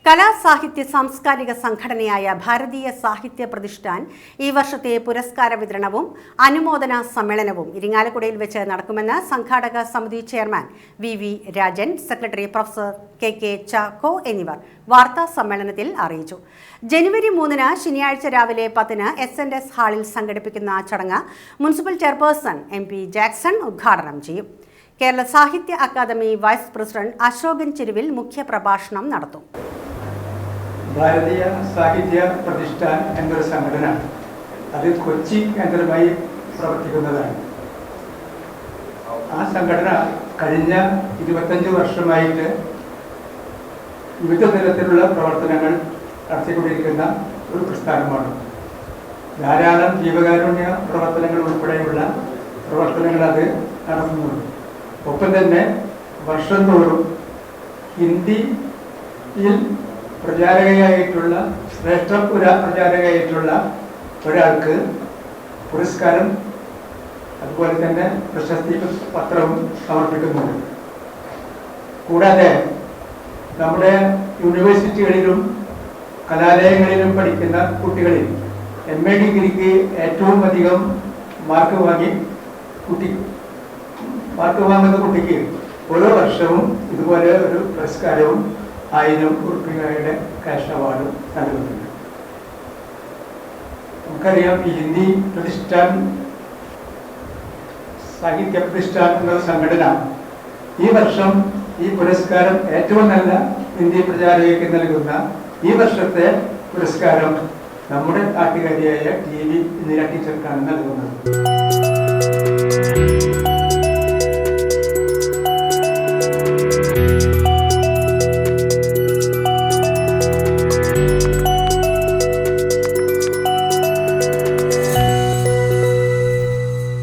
കലാ സാഹിത്യ സാംസ്കാരിക സംഘടനയായ ഭാരതീയ സാഹിത്യ പ്രതിഷ്ഠാൻ ഈ വർഷത്തെ പുരസ്കാര വിതരണവും അനുമോദന സമ്മേളനവും ഇരിങ്ങാലക്കുടയിൽ വെച്ച് നടക്കുമെന്ന് സംഘാടക സമിതി chairman V Rajan, secretary professor K Chacko എന്നിവർ വാർത്താ സമ്മേളനത്തിൽ അറിയിച്ചു. ജനുവരി 3 ശനിയാഴ്ച രാവിലെ 10 SNS ഹാളിൽ സംഘടിപ്പിക്കുന്ന ചടങ്ങ് മുനിസിപ്പൽ ചെയർപേഴ്സൺ MP ജാക്സൺ ഉദ്ഘാടനം ചെയ്യും. കേരള സാഹിത്യ അക്കാദമി വൈസ് പ്രസിഡന്റ് അശോകൻ ചെരുവിൽ മുഖ്യപ്രഭാഷണം നടത്തും. ഭാരതീയ സാഹിത്യ പ്രതിഷ്ഠാൻ എന്നൊരു സംഘടന അത് കൊച്ചി കേന്ദ്രമായി പ്രവർത്തിക്കുന്നതാണ്. ആ സംഘടന കഴിഞ്ഞ 25 വർഷമായിട്ട് വിവിധ തരത്തിലുള്ള പ്രവർത്തനങ്ങൾ നടത്തിക്കൊണ്ടിരിക്കുന്ന ഒരു പ്രസ്ഥാനമാണ്. ധാരാളം ജീവകാരുണ്യ പ്രവർത്തനങ്ങൾ ഉൾപ്പെടെയുള്ള പ്രവർത്തനങ്ങൾ അത് നടത്തുന്നുണ്ട്. ഒപ്പം തന്നെ വർഷം തോറും ഹിന്ദിയിൽ പ്രചാരകയായിട്ടുള്ള ശ്രേഷ്ഠ പ്രചാരകയായിട്ടുള്ള ഒരാൾക്ക് പുരസ്കാരം, അതുപോലെ തന്നെ പ്രശസ്തി പത്രവും സമർപ്പിക്കുന്നുണ്ട്. കൂടാതെ നമ്മുടെ യൂണിവേഴ്സിറ്റികളിലും കലാലയങ്ങളിലും പഠിക്കുന്ന കുട്ടികളിൽ MA ഡിഗ്രിക്ക് ഏറ്റവും അധികം മാർക്ക് വാങ്ങുന്ന കുട്ടിക്ക് ഓരോ വർഷവും ഇതുപോലെ ഒരു പുരസ്കാരവും 1000 രൂപയുടെ ക്യാഷ് അവാർഡും നൽകുന്നുണ്ട്. നമുക്കറിയാം, ഈ ഹിന്ദി പ്രതിഷ്ഠാൻ സാഹിത്യ പ്രതിഷ്ഠാൻ എന്ന സംഘടന ഈ വർഷം ഈ പുരസ്കാരം ഏറ്റവും നല്ല ഹിന്ദി പ്രചാരകയ്ക്ക് നൽകുന്ന ഈ വർഷത്തെ പുരസ്കാരം നമ്മുടെ നാട്ടുകാരിയായ TV ഇന്ദിര ടീച്ചർക്കാണ് നൽകുന്നത്.